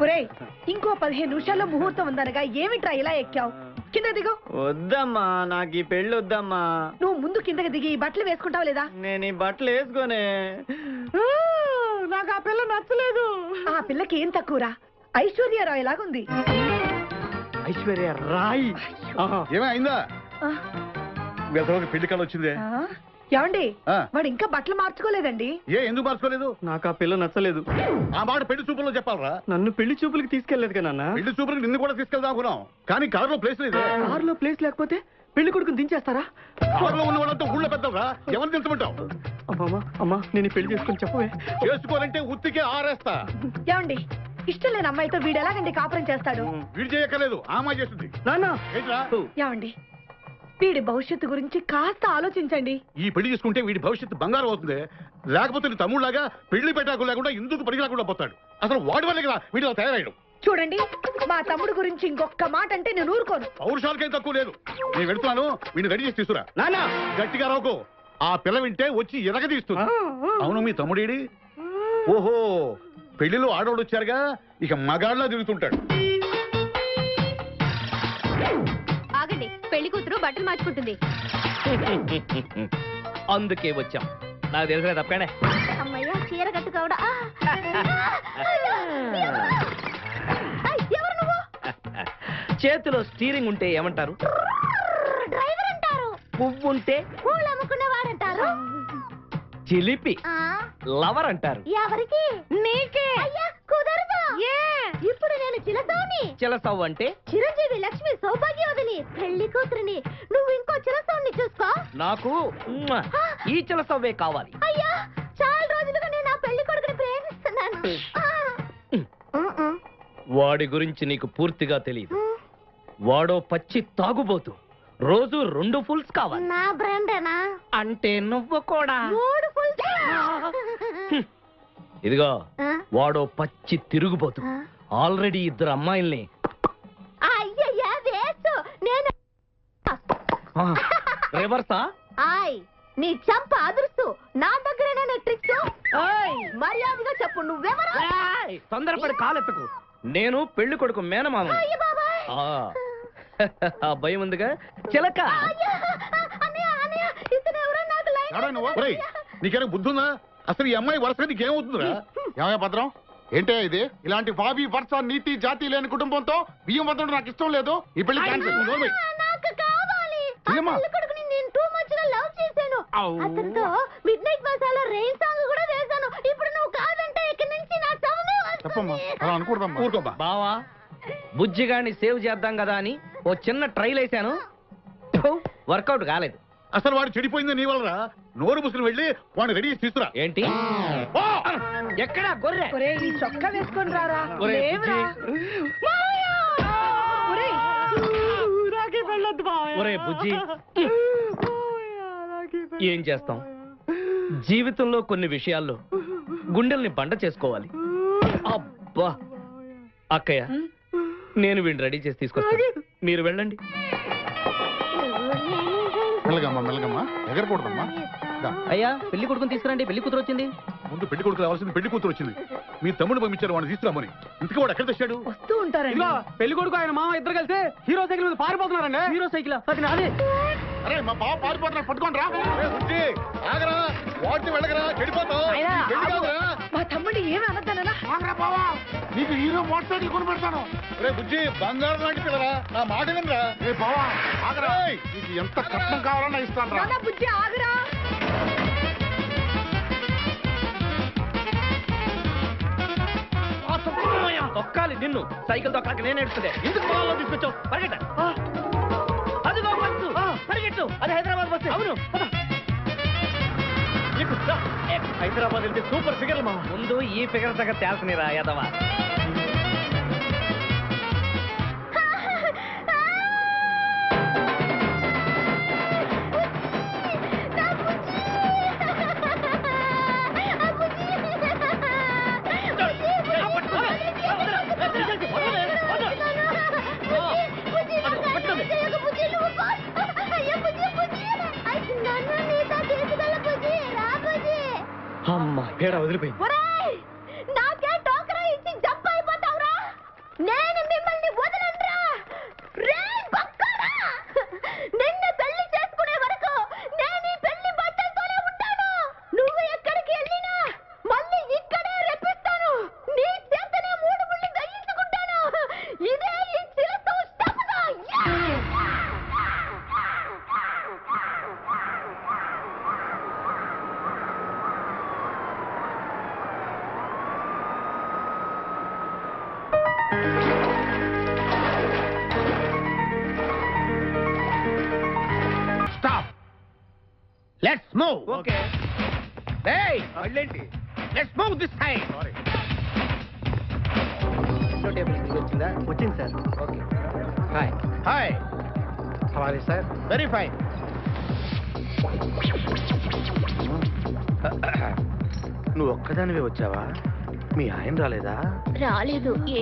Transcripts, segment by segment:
ఒరేయ్ ఇంకో 15 నిమిషాల్లో ముహూర్తం ఉందనగా ఏమిట్రా ఇలా ఎక్కావు? కింద దిగు. వద్దమ్మా, నాకు ఈ పెళ్లి వద్దమ్మా. నువ్వు ముందు కిందకి దిగి ఈ బట్టలు వేసుకుంటావు లేదా? నేను ఈ బట్టలు వేసుకోనే. నాకు ఆ పిల్ల నచ్చలేదు. ఆ పిల్లకి ఏం తక్కువరా? ఐశ్వర్యరాయ్ లాగుంది. ఐశ్వర్య రాయ్ ఏమైందా? పెళ్లి కళ వచ్చిందే. ఏమండి వాడు ఇంకా బట్టలు మార్చుకోలేదండి. ఎందుకు మార్చుకోలేదు? నాకు ఆ పిల్ల నచ్చలేదు. ఆ మాట పెళ్లి చూపుల్లో చెప్పాలరా. నన్ను పెళ్లి చూపులకి తీసుకెళ్లేదు కదా నాన్న. పెళ్లి చూపులకి నిన్ను కూడా తీసుకెళ్దాం అనుకున్నాం, కానీ కారులో ప్లేస్ లేదు. కారులో ప్లేస్ లేకపోతే పెళ్లి కొడుకుని దించేస్తారా? కారులో ఉన్న వాళ్ళంతా ఊళ్ళో పెద్దరా, ఎవరు దించమంటావు? అమ్మా అమ్మా, నేను పెళ్లి చేసుకుని చెప్పవే. చేసుకోవాలంటే ఉత్తికే ఆరేస్తా. ఏమండి ఇష్టం లేని అమ్మాయితో వీడు ఎలాగండి కాపురం చేస్తాడు? వీడు చేయక్కర్లేదు, ఆ అమ్మాయి చేస్తుంది. నాన్న ఏమండి వీడి భవిష్యత్తు గురించి కాస్త ఆలోచించండి. ఈ పెళ్లి చేసుకుంటే వీడి భవిష్యత్తు బంగారం అవుతుంది. లేకపోతే నీ తమ్ముళ్లాగా పెళ్లి పెట్టాకు లేకుండా ఇందుకు పనికి రాకుండా పోతాడు. అసలు వాడి వల్లే కదా వీడిలో తయారయ్యాడు. చూడండి మా తమ్ముడు గురించి ఇంకొక మాట అంటే నేను ఊరుకోను. పౌరుషాలకేం తక్కువ లేదు. నేను వెళ్తున్నాను, వీడిని రెడీ చేసి తీసుకురా. నాన్న గట్టిగా రావుకో, ఆ పిల్ల వింటే వచ్చి ఎరగదీస్తుంది. అవును, మీ తమ్ముడేడి? ఓహో, పెళ్లిలో ఆడవాళ్ళు వచ్చారుగా, ఇక మగాళ్ళ తిరుగుతుంటాడు. ఆగండి, పెళ్లి కూతురు బట్టలు మార్చుకుంటుంది. అందుకే వచ్చాం. నాకు తెలుసు తప్పకండి. అమ్మయ్య, చీర కట్టుకోవడా? ఎవరు నువ్వు? చేతిలో స్టీరింగ్ ఉంటే ఏమంటారు? డ్రైవర్ అంటారు. పువ్వు ఉంటే పూలు అమ్ముకునేవారంటారు. చిలిపి లవర్ అంటారు. ఎవరికి? నీకే. అయ్యా కుదరదు. ఇప్పుడు నేను చిలసౌని. చిలసవ్ అంటే చిరంజీవి లక్ష్మి సౌభాగ్యవతిని, పెళ్లి కూతురిని. నువ్వు ఇంకో చిలసౌని చూసుకో. నాకు ఈ చిలసవ్వే కావాలి. అయ్యా, చాలా రోజులుగా నేను ఆ పెళ్లి కొడుకుని ప్రేమిస్తున్నాను. వాడి గురించి నీకు పూర్తిగా తెలియదు. వాడో పచ్చి తాగుబోతు. రోజు 2 ఫుల్స్ కావాలి. నా బ్రాండేనా? అంటే నువ్వు కూడా 3 ఫుల్స్. ఇదిగో, వాడో పచ్చి తిరుగుబోతు. ఆల్రెడీ 2 అమ్మాయిల్ని. అయ్యయ్యా వేసు. నేను రివర్సా? ఆయ్, నీ చంప అదుర్సు. నా దగ్గరేనే ట్రిక్స్. మర్యాదగా చెప్పు, నువ్వెవరు? తొందరపడి కాలెత్తకు. నేను పెళ్లి కొడుకు మేనమామ. ఆ భయం ఉందిగా చిలక. నీకేనా బుద్ధుందా? అసలు ఈ అమ్మాయి వరుసగా నీకేమవుతుందిరా? ఏమయ్య భద్రం, ఏంటే ఇది? ఇలాంటి బాబీ వరుస నీతి జాతి లేని కుటుంబంతో బియ్యం వద్దడం నాకు ఇష్టం లేదు. ఈ పెళ్లి క్యాన్సిల్. నాకు కావాలి. పెళ్లి కొడుకుని నేను టూ మచ్ గా లవ్ చేశాను. అతనితో mid night masala rain song కూడా వేశాను. ఇప్పుడు నువ్వు కాదంటే ఇక్కడి నుంచి నా చవనే వస్తుంది. బావా, బుజ్జిగాని సేవ్ చేద్దాం కదా అని ఓ చిన్న ట్రైల్ వేసాను. వర్కౌట్ కాలేదు. అసలు వాడు చెడిపోయింది నీ వల్లరా. నోరు ముసులు వెళ్ళి వాడిని రెడీ చేసి తీసుకురా. ఏంటి? ఎక్కడా గొర్రె? ఈ చొక్కా వేసుకొని రారా. ఒరే బుజ్జి, ఏం చేస్తాం? జీవితంలో కొన్ని విషయాల్లో గుండెల్ని బండ చేసుకోవాలి. అబ్బా, అక్కయ్య, నేను వీడిని రెడీ చేసి తీసుకొస్తాను, మీరు వెళ్ళండి. మెల్లగమ్మా మెల్లగమ్మా, ఎగరకూడదమ్మా. అయ్యా, పెళ్లి కొడుకుని తీసుకురండి, పెళ్లి కూతురు వచ్చింది. ముందు పెళ్లి కొడుకు రావాల్సింది, పెళ్లి కూతురు వచ్చింది. మీ తమ్ముడు పంపించారు వాడిని తీసుకురామని. ఇంతకీ వాడు ఎక్కడ తెచ్చాడు? వస్తూ ఉంటారండి. పెళ్లి కొడుకు ఆయన మామ ఇద్దరు కలిసి హీరో సైకిల్ మీద పారిపోతున్నారండి. హీరో సైకిల్ అది నాదే. అరే మా బావ పారిపోతున్నాడు, పట్టుకోండి రా. ఆగరా, వాడిని వెళ్ళగరా, చెడిపోతావు. మా తమ్ముడు ఏమి అనద్దనా? నీకు హీరో మోటార్ సైకిల్ కొని పెడతాను. రే బుజ్జి, బంగారం లాంటి పిల్లరా, నా మాట వినరా. రే బావా ఆగరా, నీకు ఎంత కట్నం కావాలన్నా ఇస్తాను రా. బుజ్జి ఆగరా. తొక్కాలి నిన్ను. సైకిల్ తొక్కడానికి నేను ఎడుతుండే. ఎందుకు పొలంలో తీసుకొచ్చావు? పరిగెట్ట. అదిగో బస్సు, పరిగెట్టు. అది హైదరాబాద్ బస్సు. అవును, హైదరాబాద్ వెళ్తే సూపర్ ఫిగర్ మా. ముందు ఈ ఫిగర్ దగ్గర తేల్చనిరా యాదవా. అమ్మా, పేడ వదిలిపోయింది. నాకే టోకరా ఇచ్చి జంప్ అయిపోతావురా. మూవ్ ఓకే ఏయ్ మళ్ళేంటి లెట్స్ మూవ్ దిస్ సైడ్ వచ్చిందా వచ్చింది సార్ ఓకే హాయ్ హాయ్ హవాలే సార్ వెరీ ఫైన్ నువ్వు ఒక్కదానివే వచ్చావా మీ ఆయన రాలేదా రాలేదు ఏ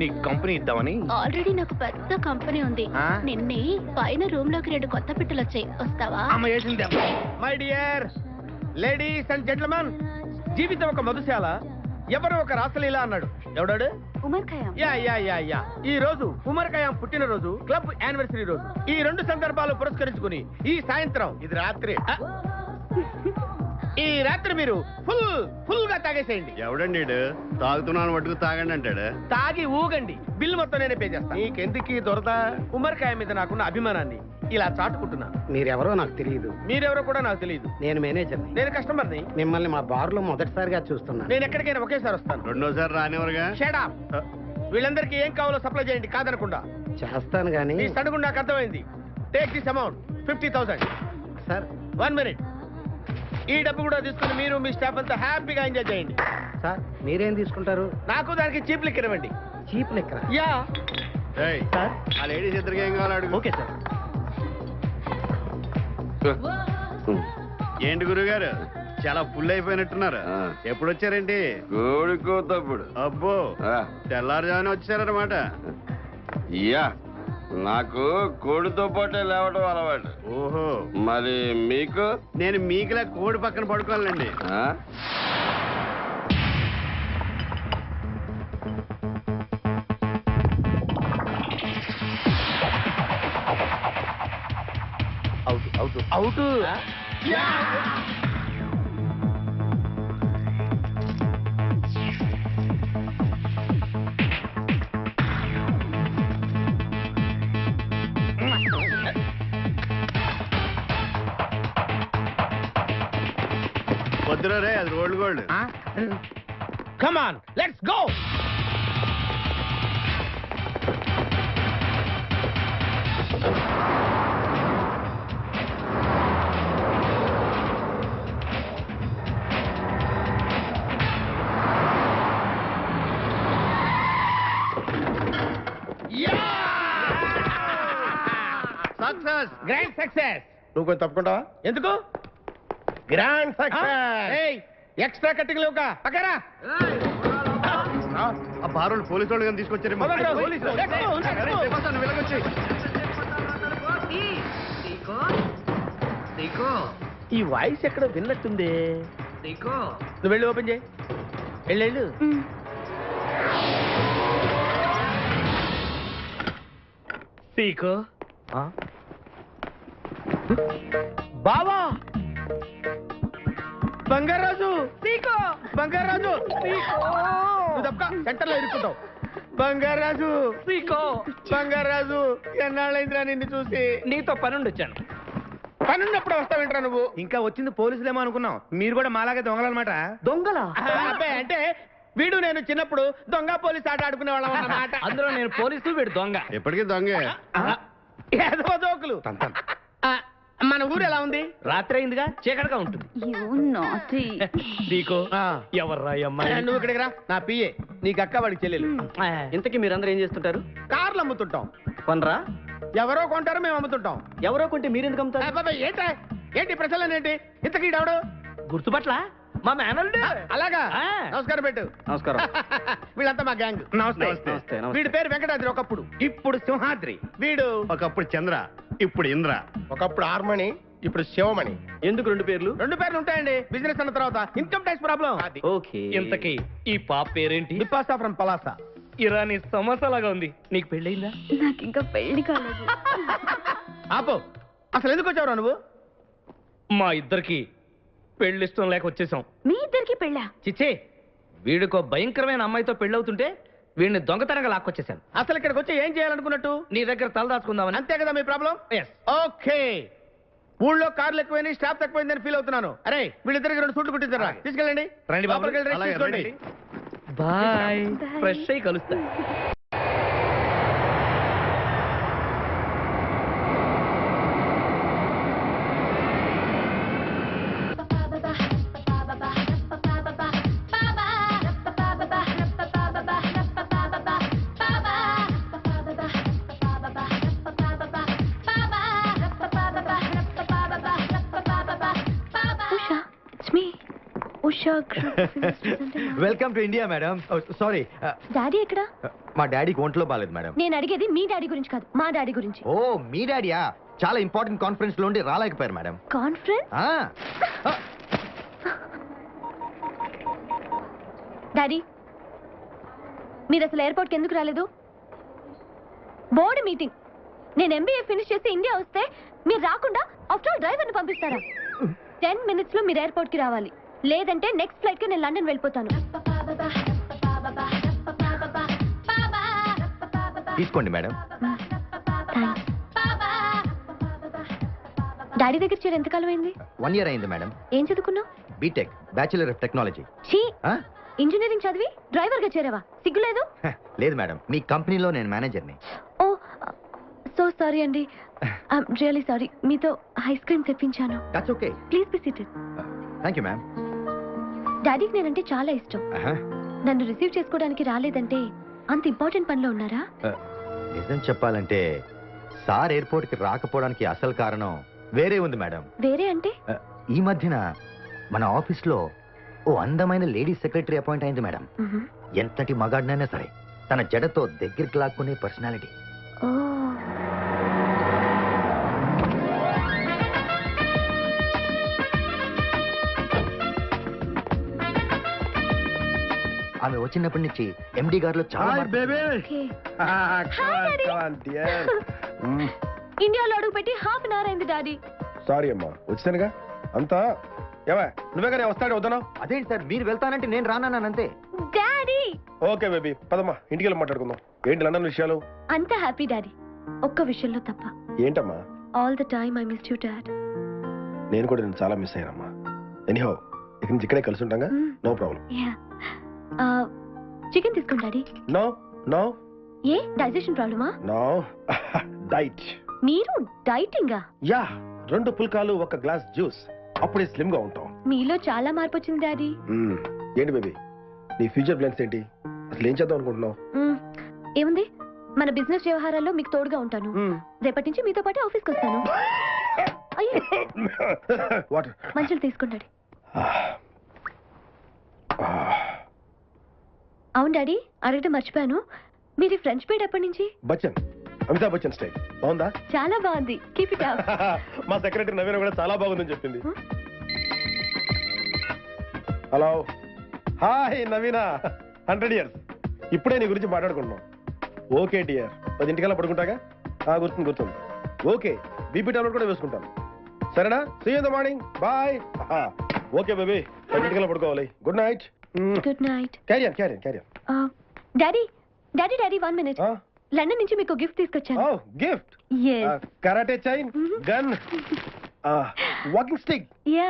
నీ కంపెనీ ఇద్దామని ఆల్రెడీ నాకు పెద్ద కంపెనీ ఉంది ఆ? నిన్నే పైన రూమ్ లోకి 2 కొత్త పిట్టలు వచ్చాయి వస్తావా అమ్మ వేసింది my dear ladies and gentlemen జీవితం ఒక మధుశాల ఎవరో ఒక రాసలీలా అన్నాడు ఎవడాడు Omar Khayyam yeah yeah yeah yeah ఈ రోజు ఉమర్ ఖయాం పుట్టినరోజు క్లబ్ యానివర్సరీ రోజు ఈ 2 సందర్భాలు పురస్కరించుకుని ఈ సాయంత్రం ఇది రాత్రి ఈ రాత్రి మీరు ఫుల్ గా తాగేసేయండి ఎవడండి ఈడు? తాగుతున్నాను మటుకు తాగండి అంటాడు. తాగి ఊగండి బిల్లు మొత్తం నేనే పే చేస్తాను నీకెందుకు దొరద ఉమర్ ఖయాం మీద నాకున్న అభిమానాన్ని ఇలా చాటుకుంటున్నాను మీరెవరో నాకు తెలియదు. మీరెవరో కూడా నాకు తెలియదు నేను మేనేజర్ని. నేను కస్టమర్ని మిమ్మల్ని మా బార్లో మొదటిసారిగా చూస్తున్నాను. నేను ఎక్కడికైనా ఒకేసారి వస్తాను రెండోసారి రానివరుగా. షట్ అప్ వీళ్ళందరికీ ఏం కావాలో సప్లై చేయండి కాదనకుండా చేస్తాను కానీ ఈ సడుగు నాకు అర్థమైంది take this amount 50,000 sir 1 minute ఈ డబ్బు కూడా తీసుకుని మీరు మీ స్టాఫ్ అంతా హ్యాపీగా ఎంజాయ్ చేయండి సార్ మీరేం తీసుకుంటారు? నాకు దానికి చీప్ లిక్ ఇవ్వండి చీప్ లెక్క. యా ఏయ్, సార్ ఆ లేడీస్ ఇద్దరికి ఏం కావాలి అడుగు. ఓకే సార్ ఏంటి గురుగారు చాలా ఫుల్ అయిపోయినట్టున్నారు. ఎప్పుడు వచ్చారేంటి? కోడికోతప్పుడు అబ్బో తెల్లారుజామున వచ్చారన్నమాట. యా నాకు కోడితో పాటే లేవడం అలవాటు. ఓహో మరి మీకు నేను మీకులా కోడి పక్కన పడుకోవాలండి. ఆ? అవుట్ వద్దురా రే, అది rolled gold. Come on let's go success. Grand success నువ్వు కొంచెం తప్పుకుంటావా ఎందుకు గ్రాండ్ సక్సెస్ ఎక్స్ట్రా కట్టింగ్ లేవుగా పక్కరా ఆ బారోళ్ళు పోలీసు వాళ్ళు కానీ తీసుకొచ్చారేమో. మొదలు పోలీసులు. రేయ్, రేయ్, నువ్వు వెళ్ళకొచ్చి. ఈ వాయిస్ ఎక్కడ విన్నట్టుంది నువ్వు వెళ్ళి ఓపెన్ చేయి వెళ్ళు సీకో బావా బంగారాజు సీకో బంగారాజు నువ్వు తప్పక సెంటర్ లో ఇరుక్కుంటావు బంగారాజు సీకో బంగారాజు ఎన్నాళ్ళైందిరా నిన్ను చూసి నీతో పనుండి వచ్చాను. పనున్నప్పుడు వస్తావేంట్రా నువ్వు ఇంకా వచ్చింది పోలీసులేమో అనుకున్నాం. మీరు కూడా మాలాగే దొంగలన్నమాట. దొంగలా అబ్బాయి అంటే వీడు నేను చిన్నప్పుడు దొంగ పోలీస్ ఆట ఆడుకునే వాళ్ళం అన్నమాట అందులో నేను పోలీసు వీడు దొంగ. ఎప్పటికీ దొంగే. ఏదో జోకులు ఆ, మన ఊరు ఎలా ఉంది రాత్రి అయిందిగా చీకటిగా ఉంటుంది. సీకో ఎవర్రా ఈ అమ్మాయి? నువ్వు ఇక్కడికి రా నా పిఏ నీకు అక్క వాడికి చెల్లెలు ఇంతకీ మీరందరూ ఏం చేస్తుంటారు? కార్లు అమ్ముతుంటాం కొనరా? ఎవరో కొంటారో మేము అమ్ముతుంటాం ఎవరో కొంటే మీరెందుకు అమ్ముతారు? అబ్బాయి ఏంటి ప్రశ్నలు ఏంటి ఇంతకీ ఎవడు గుర్తుపట్ల మా మేనల్డ్. అలాగా ఆ. నమస్కారం పెట్టు నమస్కారం. వీళ్ళంతా మా గ్యాంగ్ నమస్తే. వీడి పేరు వెంకటాద్రి ఒకప్పుడు ఇప్పుడు సింహాద్రి వీడు ఒకప్పుడు చంద్ర, ఇప్పుడు ఇంద్ర. ఒకప్పుడు ఆర్మణి ఇప్పుడు శివమణి ఎందుకు 2 పేర్లు? 2 పేర్లు ఉంటాయండి బిజినెస్ అన్న తర్వాత ఇన్కమ్ ట్యాక్స్ ప్రాబ్లం ఓకే. ఇంతకీ ఈ పాప పేరేంటి? బిపాసా ఫ్రమ్ పలాసా ఇరానీ సమస్యలాగా ఉంది. నీకు పెళ్ళయిందా? నాకు ఇంకా పెళ్లి కాలేదు ఆపో అసలు ఎందుకు వచ్చావురా నువ్వు మా ఇద్దరికి పెళ్ళిష్టం లేక వచ్చేసాం. మీ ఇద్దరికి పెళ్ళా? చిచ్చే వీడికో భయంకరమైన అమ్మాయితో పెళ్ళవుతుంటే వీడిని దొంగతనంగా లాక్కొచ్చేసాను. అసలు ఇక్కడికి వచ్చి ఏం చేయాలనుకున్నట్టు నీ దగ్గర తలదాచుకుందామని. అంతే కదా మీ ప్రాబ్లం ఎస్. ఓకే ఊళ్ళో కార్లు ఎక్కువైంది స్టాఫ్ తక్కువైందని ఫీల్ అవుతున్నాను అరే వీళ్ళిద్దరికి 2 సూట్లు కుట్టించారా తీసుకెళ్ళండి రండి బాబు. లోపలికి వెళ్ళి rest అలాగే, తీసుకోండి. రండి. బాయ్. Bye. ఫ్రెష్ అయ్యి కలుస్తా. Welcome to India madam. Sorry, daddy ఎక్కడ? మా డాడీకి ఒంట్లో బాలేదు మేడం. నేను అడిగేది మీ డాడీ గురించి కాదు, మా డాడీ గురించి. ఓ మీ డాడీయా? చాలా ఇంపార్టెంట్ కాన్ఫరెన్స్ లో ఉండి రాలేకపోయారు మేడం. కాన్ఫరెన్స్? డాడీ, మీరు అసలు ఎయిర్పోర్ట్కి ఎందుకు రాలేదు? Board meeting. నేను ఎంబీఏ ఫినిష్ చేసి ఇండియా వస్తే మీరు రాకుండా ఆఫ్టర్ ఆల్ డ్రైవర్ని పంపిస్తారా? 10 minutes లో మీరు ఎయిర్పోర్ట్ కి రావాలి, లేదంటే నెక్స్ట్ ఫ్లైట్ కి నేను లండన్ వెళ్ళిపోతాను. తీసుకోండి మేడం. డాడీ దగ్గర చేరి ఎంతకాలం అయింది? 1 year అయింది మేడం. ఏం చదువుకున్నావు? BTech, bachelor of technology. Engineering చదివి డ్రైవర్ గా చేరావా? సిగ్గులేదు? లేదు మేడం, మీ కంపెనీలో నేను మేనేజర్ని. ఓ సో సారీ అండి, ఐఎమ్ రియల్లీ సారీ. మీతో ఐస్ క్రీమ్ తెప్పించాను. That's okay. Please be seated. Thank you ma'am. డాడీకి నేనంటే చాలా ఇష్టం. నన్ను రిసీవ్ చేసుకోవడానికి రాలేదంటే అంత ఇంపార్టెంట్ పనిలో ఉన్నారా? నిజం చెప్పాలంటే సార్ ఎయిర్పోర్ట్ కి రాకపోవడానికి అసలు కారణం వేరే ఉంది మేడం. వేరే అంటే? ఈ మధ్యన మన ఆఫీస్ లో ఓ అందమైన లేడీ సెక్రటరీ అపాయింట్ అయింది మేడం. ఎంతటి మగాడినైనా సరే తన జడతో దగ్గరికి లాక్కునే పర్సనాలిటీ. ఆమె వచ్చినప్పటి నుంచి ఎండి గారిలో చాలా ఇండియాలో అడుగు పెట్టి హాఫ్ అన్ అవర్ అయింది డాడీ. సారీ అమ్మా, వచ్చానుగా అంతా. ఏవా నువ్వే కానీ వస్తాడే వద్దాను? అదేంటి సార్, మీరు వెళ్తానంటే నేను రానంతే. డాడీ ఓకే బేబీ, పదమ్మా ఇంటికి వెళ్ళి మాట్లాడుకుందాం. ఏంటి లండన్ విషయాలు? అంతా హ్యాపీ డాడీ, ఒక్క విషయంలో తప్ప. ఏంటమ్మా? All the time I miss you dad. నేను కూడా నేను చాలా మిస్ అయ్యానమ్మా. ఎనీహౌ ఇక నుంచి ఇక్కడే కలిసి ఉంటాగా, నో ప్రాబ్లం. చికెన్ తీసుకోండి డాడీ. No no. ఏ డైజెషన్ ప్రాబ్లమా? No diet. మీరు డైటింగా? యా, 2 పుల్కాలు 1 గ్లాస్ జ్యూస్, అప్పుడే స్లిమ్ గా ఉంటాం. మీలో చాలా మార్పు వచ్చింది డాడీ. ఏంటి బేబీ నీ ఫ్యూచర్ ప్లాన్స్ ఏంటి? అసలు ఏం చేద్దాం అనుకుంటున్నావు? ఏముంది, మన బిజినెస్ వ్యవహారాల్లో మీకు తోడుగా ఉంటాను. రేపటి నుంచి మీతో పాటు ఆఫీస్కి వస్తాను. వాటర్ మంచిలు తీసుకోండి డాడీ. అవును డాడీ, అడగటం మర్చిపోయాను, మీరు ఫ్రెంచ్ బీడ్ ఎప్పటి నుంచి? బచ్చన్, అమితాబ్ బచ్చన్ స్టైల్ బాగుందా? చాలా బాగుంది, కీప్ ఇట్ అప్. మా సెక్రటరీ నవీన కూడా చాలా బాగుందని చెప్పింది. Hello, hi Naveena, 100 years. ఇప్పుడే నీ గురించి మాట్లాడుకుంటున్నాం. ఓకే డియర్, 10 పడుకుంటాగా? గుర్తుంది. ఓకే, బీపీ టాబ్లెట్ కూడా వేసుకుంటాను. సరేనా? See you in the morning, bye. Okay baby, 10 పడుకోవాలి. Good night. Good night. Carrier. Daddy 1 minute. London నుంచి మీకు గిఫ్ట్ తీసుకొచ్చాను. Gift? Karate chain, gun, walking stick. Ya.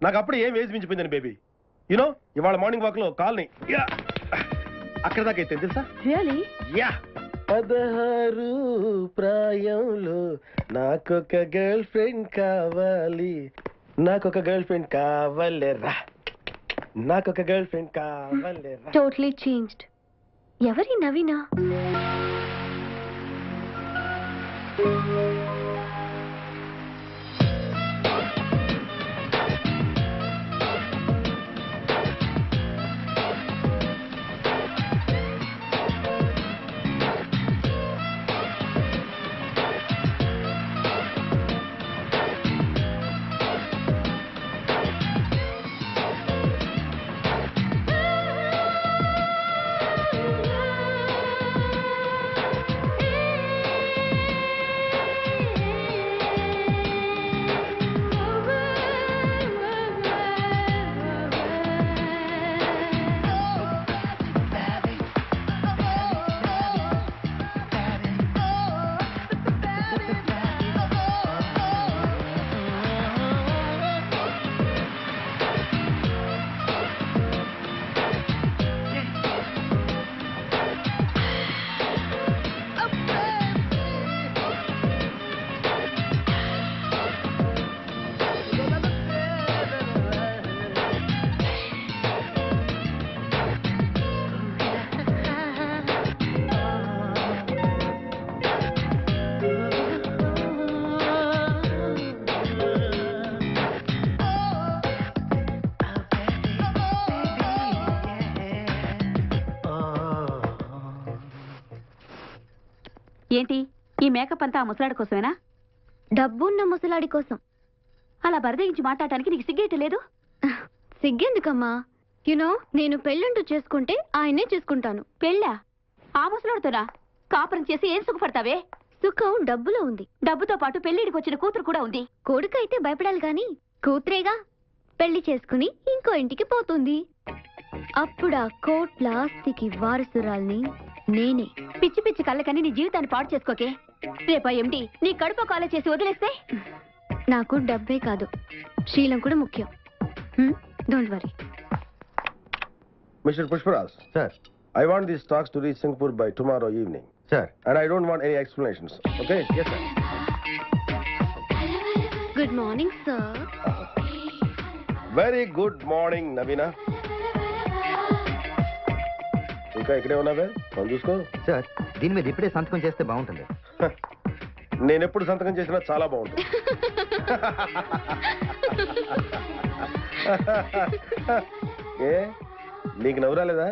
నాకు అప్పుడు ఏం వేసి మించిపోయిందని బేబీ. యూనో ఇవాళ మార్నింగ్ వాక్ లో కాల్ని అక్కడ దాకా అయితే తెలుసా? రియల్లీ? యా. 16 ప్రాయంలో నాకొక గర్ల్ ఫ్రెండ్ కావాలి, నాకొక గర్ల్ ఫ్రెండ్ కావాలేరా, నాకొక గర్ల్ ఫ్రెండ్ కావాలేరా. Totally changed. ఎవరి నవీనా? ఏంటి ఈ మేకప్ అంతా ఆ ముసలాడి కోసమేనా? డబ్బున్న ముసలాడి కోసం. అలా బరదగించి మాట్లాడటానికి నీకు సిగ్గేయటం లేదు? సిగ్గెందుకమ్మా? యునో, నేను పెళ్ళంటూ చేసుకుంటే ఆయనే చేసుకుంటాను. పెళ్ళా? ఆ ముసలాడితోనా? కాపురం చేసి ఏం సుఖపడతావే? సుఖం డబ్బులో ఉంది. డబ్బుతో పాటు పెళ్లిడికి వచ్చిన కూతురు కూడా ఉంది. కొడుకైతే భయపడాలి గాని కూతురేగా పెళ్లి చేసుకుని ఇంకో ఇంటికి పోతుంది. అప్పుడు ఆ కోట్ల ఆస్తికి వారసురాల్ని నేనే. పిచ్చి పిచ్చి కళ్ళకని నీ జీవితాన్ని పాడు చేసుకోకే. రేపా ఎండి నీ కడుపు కాలే చేసి వదిలేస్తే? నాకు డబ్బే కాదు, శీలం కూడా ముఖ్యం. Don't worry. Mister Pushparaj, sir. I want these stocks to reach Singapore by tomorrow evening. Sir. And I don't want any explanations. Okay? Yes, sir. Good morning sir. Very good morning, Navina. ఇంకా ఇక్కడే ఉన్నావే? మనం చూసుకో. Sir, దీని మీద ఇప్పుడే సంతకం చేస్తే బాగుంటుంది. నేను ఎప్పుడు సంతకం చేసినా చాలా బాగుంటుంది. ఏ నీకు నవ్వు రాలేదా?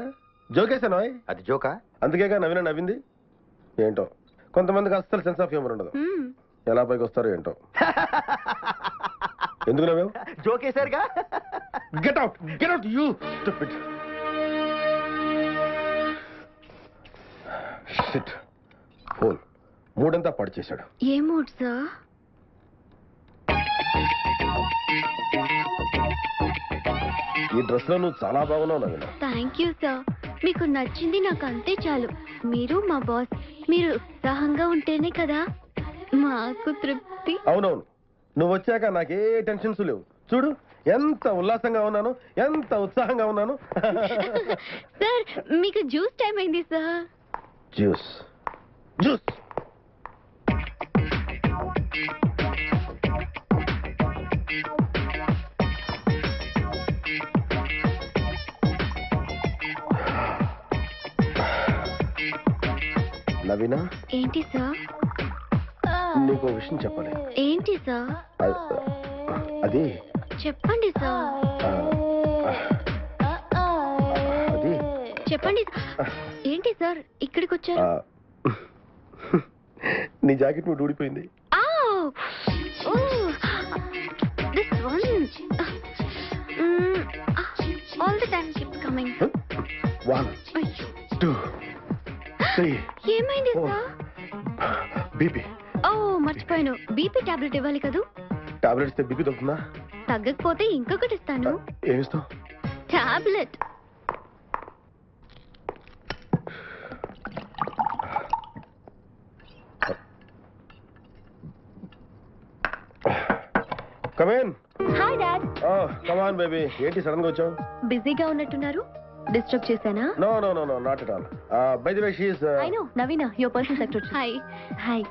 జోకేసాను. అది జోకా? అందుకేగా నవీన నవ్వింది. ఏంటో కొంతమందికి అస్సలు సెన్స్ ఆఫ్ హ్యూమర్ ఉండదు. ఎలా పైకి వస్తారో ఏంటో. ఎందుకు నవ్వావు? జోకేశారుగా. Get out you stupid. Shit. Phone మూడంతా పాడు చేశాడు. ఏ మూడ్ సార్? ఈ డ్రెస్ లో నువ్వు చాలా బాగున్నావు నవీన. Thank you sir. మీకు నచ్చింది నాకు అంతే చాలు. మీరు మా బాస్. మీరు ఉత్సాహంగా ఉంటేనే కదా మాకు తృప్తి. అవునవును, నువ్వు వచ్చాక నాకే టెన్షన్స్ లేవు. చూడు ఎంత ఉల్లాసంగా ఉన్నాను, ఎంత ఉత్సాహంగా ఉన్నాను. సార్, మీకు జ్యూస్ టైం అయింది సార్. Juice juice. నవీనా. ఏంటి సార్? నీకు విషయం చెప్పాలి. ఏంటి సార్? అది చెప్పండి సార్. అది చెప్పండి. ఏంటి సార్ ఇక్కడికి వచ్చారు? నీ జాకెట్ నువ్వు ఊడిపోయింది. All the time keep coming. 1 2 3. ఏమైంది సార్? బీపీ. ఓ మర్చిపోయాను, బీపీ టాబ్లెట్ ఇవ్వాలి కదూ. టాబ్లెట్ ఇస్తే బీపీ తగ్గుతుందా? తగ్గకపోతే ఇంకొకటి ఇస్తాను. ఏమిస్తావు? Tablet. Come in. Hi dad. Come on baby. ఏంటి సడన్ గా వచ్చావు? బిజీగా ఉన్నట్టున్నారు. డిస్టర్బ్ చేశానా? No no no no not at all. By the way she is I know Naveena, your personal secretary. Hi. Hi.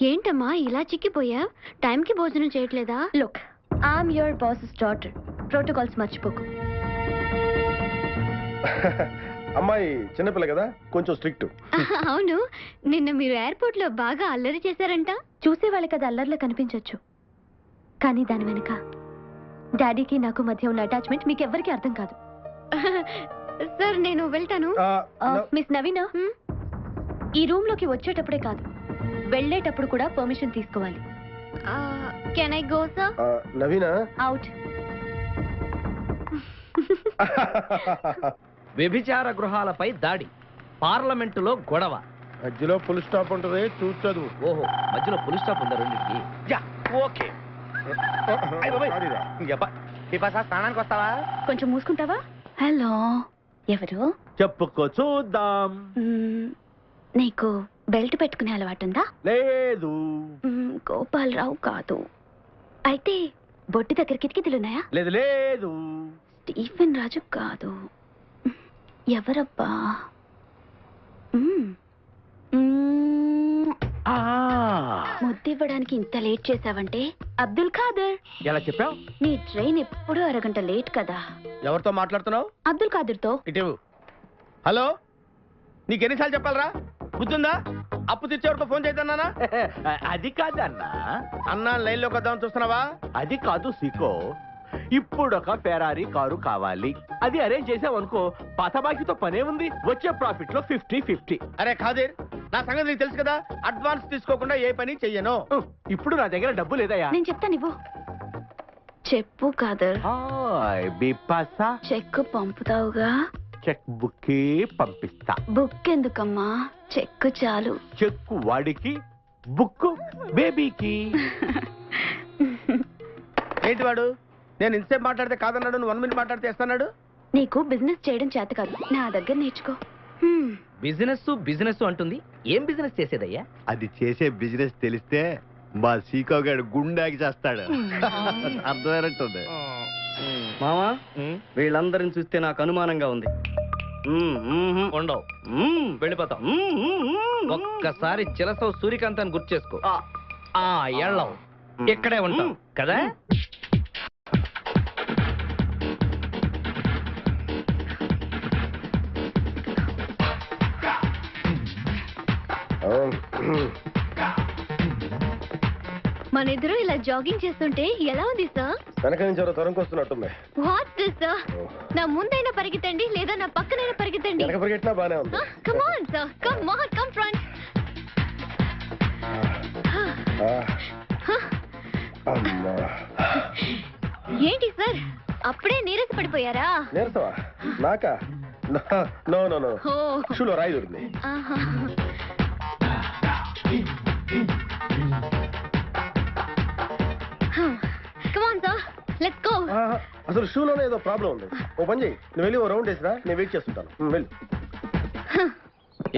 ఏంటమ్మా ఇలా చిక్కిపోయా? టైంకి భోజనం చేయట్లేదా? Look, I'm your boss's daughter. Protocols మర్చిపోకు. అమ్మాయి చిన్నపిల్ల కదా, కొంచెం స్ట్రిక్ట్. అవును, నిన్న మీరు ఎయిర్పోర్ట్ లో బాగా అల్లరి చేశారంట. చూసే వాళ్ళకి అది అల్లర్లో కనిపించొచ్చు, కానీ దాని వెనుక డాడీకి నాకు మధ్య ఉన్న అటాచ్మెంట్ మీకు ఎవరికి అర్థం కాదు. సార్ నేను వెళ్తాను. మిస్ నవీనా, ఈ రూమ్ లోకి వచ్చేటప్పుడే కాదు, వెళ్ళేటప్పుడు కూడా పర్మిషన్ తీసుకోవాలి. Can I go sir? Naveena. Out. వ్యభిచార గృహాలపై దాడి, పార్లమెంటులో గొడవ. మధ్యలో ఫుల్ స్టాప్ ఉంటుంది, చూసి చదువు. ఓహో, మధ్యలో పులి స్టాప్ ఉందా రెండింటికి? ఓకే. స్నానానికి వస్తావా? కొంచెం మూసుకుంటావా? హలో, ఎవరు? చెప్పుకో చూద్దాం. నీకు బెల్ట్ పెట్టుకునే అలవాటుందా? లేదు. గోపాలరావు కాదు. అయితే బొట్టి దగ్గర కిటికీలున్నాయా? లేదు లేదు. స్టీఫెన్ రాజు కాదు. ఎవరబ్బా? ముద్దివ్వడానికి ఇంత లేట్ చేసావంటే అబ్దుల్ ఖాదర్. ఎలా చెప్పావు? నీ ట్రైన్ ఎప్పుడు అరగంట లేట్ కదా. ఎవరితో మాట్లాడుతున్నావు? అబ్దుల్ ఖాదర్ తో. ఇటు. హలో, నీకెన్నిసార్లు చెప్పాలరా? గుర్తుందా? అప్పు తెచ్చేవారితో ఫోన్ చేద్దానా? అది కాదన్నా. అన్నా లైన్ లోకి వద్దామని చూస్తున్నావా? అది కాదు సీకో. ఇప్పుడు ఒక ఫెరారీ కారు కావాలి. అది అరేంజ్ చేసావనుకో పాతబాకితో పనే ఉంది. వచ్చే ప్రాఫిట్ లో 50-50. అరే ఖాదీర్, నా సంగతి నీకు తెలుసు కదా, అడ్వాన్స్ తీసుకోకుండా ఏ పని చెయ్యను. ఇప్పుడు నా దగ్గర డబ్బు లేదయ్యా. నేను చెప్తాను ఇవ్వు. చెప్పు కాదర్. హాయ్ బిపాసా, చెక్ పంపుతావుగా? చెక్ బుక్ పంపిస్తా. బుక్ ఎందుకమ్మా, చెక్ చాలు. చెక్ వాడికి, బుక్ బేబీకి. ఏంటి వాడు, నేను ఇంతసేపు మాట్లాడితే కాదన్నాడు, నువ్వు 1 minute మాట్లాడితే ఇస్తున్నాడు. నీకు బిజినెస్ చేయడం చేత కాదు, నా దగ్గర నేర్చుకో. బిజినెస్ అంటుంది. ఏం బిజినెస్ చేసేదయ్యా? అది చేసే బిజినెస్ తెలిస్తే మా సీకో గారు గుండాకి చేస్తాడు. అర్థమైనట్టుంది. మామా, వీళ్ళందరిని చూస్తే నాకు అనుమానంగా ఉంది. ఉండవు, వెళ్ళిపోతాం. ఒక్కసారి చిలసవు సూర్యకాంతాన్ని గుర్తు చేసుకో. ఎళ్ళవు, ఇక్కడే ఉంటాం కదా. మన ఇద్దరు ఇలా జాగింగ్ చేస్తుంటే ఎలా ఉంది సార్? వెనక నుంచి ఎవరో తరుముకొస్తున్నట్టుంది. What this sir? నా ముందైనా పరిగెత్తండి లేదా నా పక్కనైనా పరిగెత్తండి. వెనక పరిగెట్టినా బానే ఉంది. Come on sir, come on, come front. ఏంటి సార్, అప్పుడే నీరస పడిపోయారా? నీరసవా? నాకా? నో నో నో, షూలో రాయి దొరికింది. Come on sir, let's go. అసలు షూలోనే ఏదో ప్రాబ్లం ఉంది. ఓ పని చేయి, నువ్వు వెళ్ళి ఓ రౌండ్ వేసిరా, నేను వెయిట్ చేస్తుంటాను. వెళ్ళు.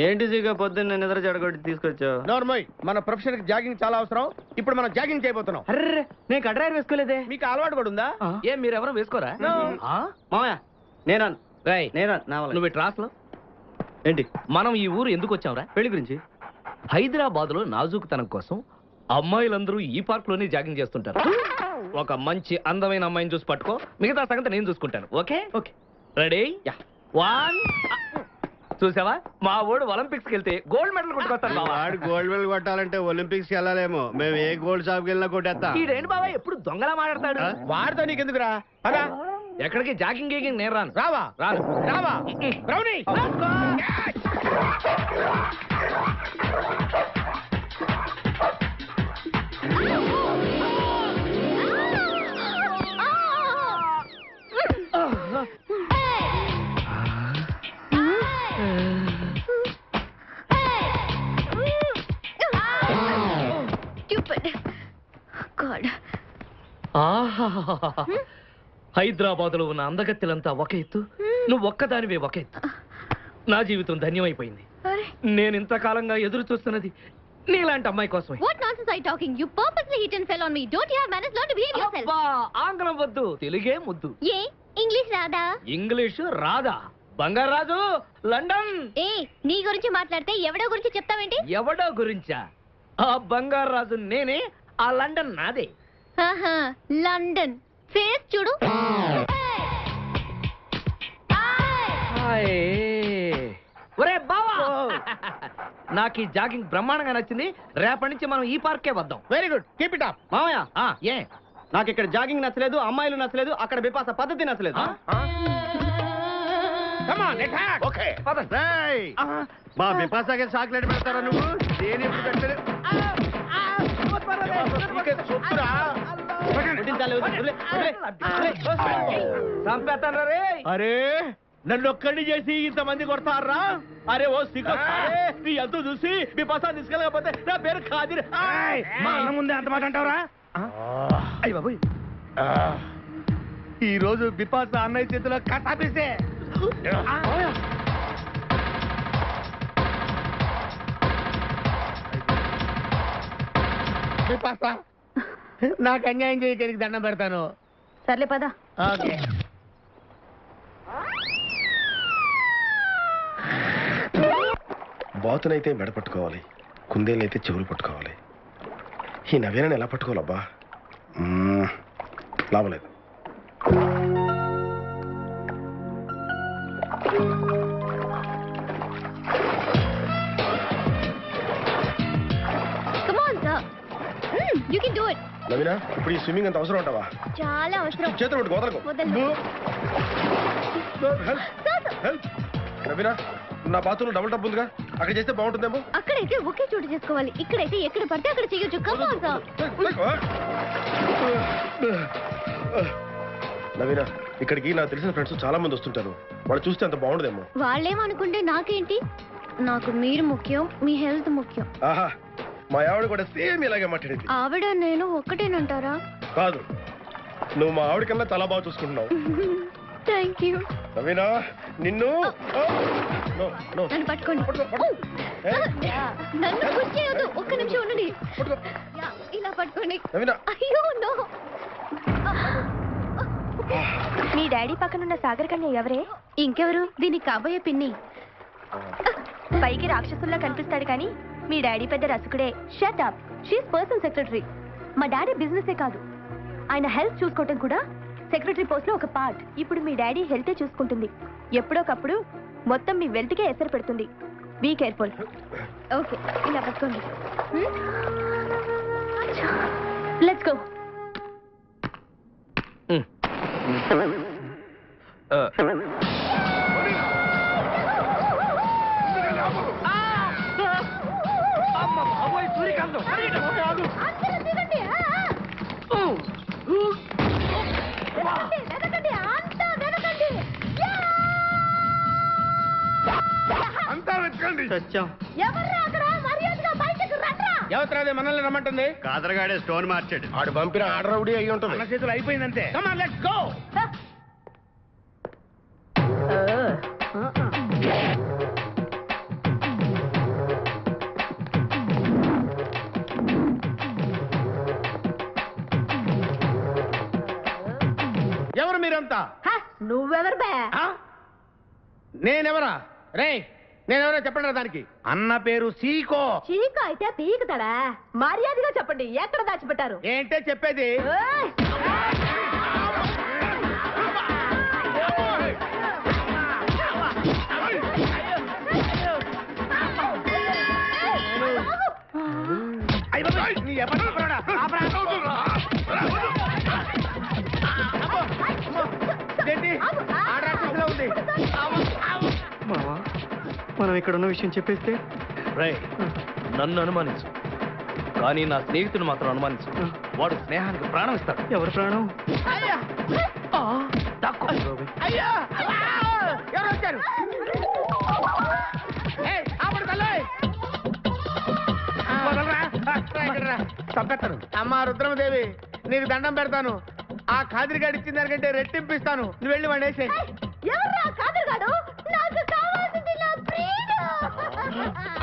ఏంటి సీగా పొద్దున్న నిద్ర చెడగొట్టి తీసుకొచ్చావు? నోర్మోయ్, మన ప్రొఫెషన్ కి జాగింగ్ చాలా అవసరం. ఇప్పుడు మనం జాగింగ్ చేయబోతున్నాం. అర్రే, నేను కడ్రాయర్ వేసుకోలేదే. మీకు అలవాటు కూడా ఉందా? ఏం మీరెవరూ వేసుకోరా? మామయ్య నేను నువ్వు ట్రాస్లో ఏంటి? మనం ఈ ఊరు ఎందుకు వచ్చావురా? పెళ్లి గురించి. హైదరాబాద్ లో నాజూకుతనం కోసం అమ్మాయిలందరూ ఈ పార్క్ లోనే జాగింగ్ చేస్తుంటారు. ఒక మంచి అందమైన అమ్మాయిని చూసి పట్టుకో, మిగతా సంగతి నేను చూసుకుంటాను. Okay okay, ready? 1. చూసావా, మా ఓడు ఒలింపిక్స్కి వెళ్తే గోల్డ్ మెడల్ కొట్టుకొస్తాను. వాడు గోల్డ్ మెడల్ కొట్టాలంటే ఒలింపిక్స్ వెళ్ళాలేమో. మేము ఏ గోల్డ్ షాప్కి వెళ్ళినా కొట్టేస్తాం. ఈడేంటి బాబా ఎప్పుడు దొంగలా మాట్లాడతాడు? వాడితో నీకెందుకురా? అరా, ఎక్కడికి జాగింగ్ గీగింగ్ నేను రాను. రావా? రాను. రావా? బ్రౌనీ, హైదరాబాద్ లో ఉన్న అందగత్తెలంతా ఒక ఎత్తు, నువ్వు ఒక్కదానివే ఒక ఎత్తు. నా జీవితం ధన్యమైపోయింది. నేను ఇంతకాలంగా ఎదురు చూస్తున్నది నీలాంటి అమ్మాయి కోసమే. What nonsense are you talking? You purposely hit and fell on me. Don't you have manners? Learn to behave yourself. అబ్బా, ఆంగ్లం వద్దు, తెలుగే ముద్దు. ఏ ఇంగ్లీష్ రాదా? ఇంగ్లీషు రాదా? బంగారాజు, లండన్. ఏ నీ గురించి మాట్లాడితే ఎవడో గురించి చెప్తావేంటి? ఎవడో గురించా? ఆ బంగారాజు నేనే, ఆ లండన్ నాదే. ఆహా, లండన్ ఫేస్ చూడు. ఒరే బావా, నాకు ఈ జాగింగ్ బ్రహ్మాండంగా నచ్చింది. రేపటి నుంచి మనం ఈ పార్కే వద్దాం. Very good, keep it up. మామయ్య, ఏ నాకు ఇక్కడ జాగింగ్ నచ్చలేదు, అమ్మాయిలు నచ్చలేదు, అక్కడ బిపాస పద్ధతి నచ్చలేదు. Come on, let's act. Okay. రేయ్, మా బిపాసాకి చాక్లెట్ పెడతారా నువ్వు? దేని ఎప్పుడు పెట్టలేదు. చంపేస్తాను రే. అరే, నన్ను ఒక్కడిని చేసి ఇంతమంది కొడతారా? అరే ఓ సిగ్గు, నీ ఎంత చూసి మీ పసా తీసుకెళ్ళకపోతే నా పేరు ఖాదీర్. మా అన్న ముందే అంత మాట అంటావురా? అయ్య బాబోయ్, ఈ రోజు బిపాస అన్నయ్య చేతిలో కథాపిస్తే. బిపాస, నాకు అన్యాయం చేయడానికి దండం పెడతాను. సర్లే పద. ఓకే. బాతునైతే మెడ పట్టుకోవాలి, కుందేలైతే చెవులు పట్టుకోవాలి. ఈ నవీనని ఎలా పట్టుకోవాలబ్బా? లాభలేదు. Come on, sir. You can do it. Naveena ఇప్పుడు ఈ స్విమ్మింగ్ అంత అవసరం ఉంటావా? చాలా అవసరం. చేతులు పట్టుకో, వదలకు. వదలను. హెల్ప్. నవీనా నా బాత్రూంలో డబుల్ టబ్ ఉందిగా, అక్కడ చేస్తే బాగుంటుందేమో. అక్కడైతే ఒకే చోటు చేసుకోవాలి, ఇక్కడైతే ఎక్కడ పడితే అక్కడ చేయొచ్చు. నవీనా ఇక్కడికి నాకు తెలిసిన ఫ్రెండ్స్ చాలా మంది వస్తుంటారు, వాళ్ళు చూస్తే అంత బాగుండదేమో. వాళ్ళేమనుకుంటే నాకేంటి, నాకు మీరు ముఖ్యం, మీ హెల్త్ ముఖ్యం. ఆహా మా ఆవిడ కూడా సేమ్ ఇలాగే మాట్లాడేది. ఆవిడ నేను ఒక్కటేనంటారా? కాదు, నువ్వు మా ఆవిడ కన్నా చాలా బాగా చూసుకుంటున్నావు. Thank you. నవీనా నిన్ను నన్ను పట్టుకోండి. నన్ను పుష్ చేయొద్దు, ఒక్క నిమిషం ఉండండి. ఇలా పట్టుకోండి. అయ్యో నో. మీ డాడీ పక్కనున్న సాగర్ కన్య ఎవరే? ఇంకెవరు? దీనికి కాబోయే పిన్ని. పైకి రాక్షసుల్లా కనిపిస్తాడు కానీ మీ డాడీ పెద్ద రసికుడే. Shut up. She's personal secretary. మా డాడీ బిజినెసే కాదు, ఆయన హెల్త్ చూసుకోవటం కూడా సెక్రటరీ పోస్ట్ లో ఒక పార్ట్. ఇప్పుడు మీ డాడీ హెల్తే చూసుకుంటుంది, ఎప్పుడోకప్పుడు మొత్తం మీ వెల్త్ కే ఎసరు పెడుతుంది. Be careful. ఓకే ఇలా పట్టుకోండి. Let's go. ఎవరు మనల్ని రమ్మంటుంది? కాదరగాడే స్టోన్ మార్చాడు. ఆడు పంపిన ఆర్డర్ రౌడీ అయ్యి ఉంటుంది. మన చేతులు అయిపోయిందంటే. Come on, let's go. ఎవరు మీరంతా? నువ్వెవరు బే? నేనెవరా? రే నేనెవరో చెప్పండి దానికి. అన్న పేరు సీకో. చీక అయితే పీకుతాడా? మర్యాదగా చెప్పండి, ఎక్కడ దాచిపెట్టారు? ఏంటే చెప్పేది? ఏయ్! నీ ఎవరు చెప్పరాడా? ఏంటి? ఆ రాక్షసులో ఉంది. మనం ఇక్కడ ఉన్న విషయం చెప్పేస్తే రై నన్ను అనుమానించు, కానీ నా స్నేహితుడు మాత్రం అనుమానించు. వాడు స్నేహానికి ప్రాణం ఇస్తాడు. ఎవరి ప్రాణం? అయ్యా! అయ్యా! ఎవరు వచ్చారు? చంపేస్తాను. అమ్మా రుద్రమదేవి, నీకు దండం పెడతాను. ఆ ఖాదిరిగాడు ఇచ్చిన దానికంటే రెట్టింపిస్తాను. నువ్వు వెళ్ళి వాడు వేసేయ్. ఎవర్రా కాదరుగాడు? నాకు కావాల్సింది నా ప్రియుడు.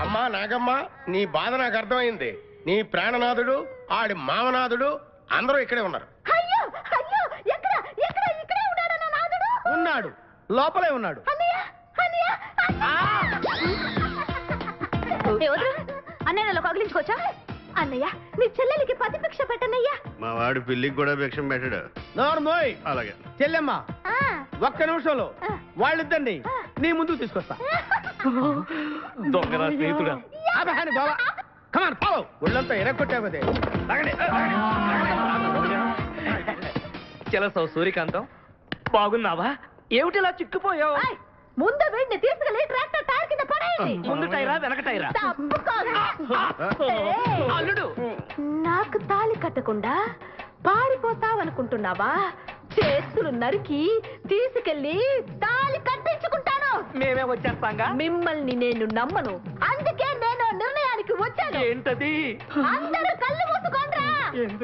అమ్మా నాగమ్మ, నీ బాధ నాకు అర్థమైంది. నీ ప్రాణనాథుడు, ఆడి మామనాథుడు అందరూ ఇక్కడే ఉన్నారు. అయ్యో అయ్యో, ఎక్కడ ఎక్కడ ఇక్కడే ఉన్నాడు నా నాథుడు? ఉన్నాడు, లోపలే ఉన్నాడు. అన్నయ్య అన్నయ్య అన్నయ్య నన్ను కగిలించుకోవచ్చా? అన్నయ్య, నీ చెల్లెలికి పతి భిక్ష పెట్టనయ్యా. మా వాడు పిల్లికి కూడా భిక్షం పెట్టాడు. నోరు మోయ్. అలాగే చెల్లెమ్మ, ఒక్క నిమిషంలో వాళ్ళిద్దరిని నీ ముందుకు తీసుకొస్తా. దొంగరా స్నేహితుడా. బాబా కమాన్ ఫాలో. ఒళ్ళంతా ఎరగొట్టామదే. చలసావు సూర్యకాంతం, బాగున్నావా? ఏమిటిలా చిక్కుపోయావు? ఏయ్, ముందు వీడిని తీసుకెళ్లి ట్రాక్టర్ టైర్ కింద పడేయండి. ముందు టైరా వెనక టైరా? తప్పుకోరా. ఏయ్, అల్లుడు, నాకు తాళి కట్టకుండా పారిపోతావనుకుంటున్నావా? చేతులు నరికి తీసుకెళ్లి తాళి కట్టించుకుంటాను. మేమే వచ్చేస్తాంగా. మిమ్మల్ని నేను నమ్మను, అందుకే నేను నిర్ణయానికి వచ్చాను. ఏంటది? అందరూ కళ్ళు మూసుకోండ్రా. ఎందుకు?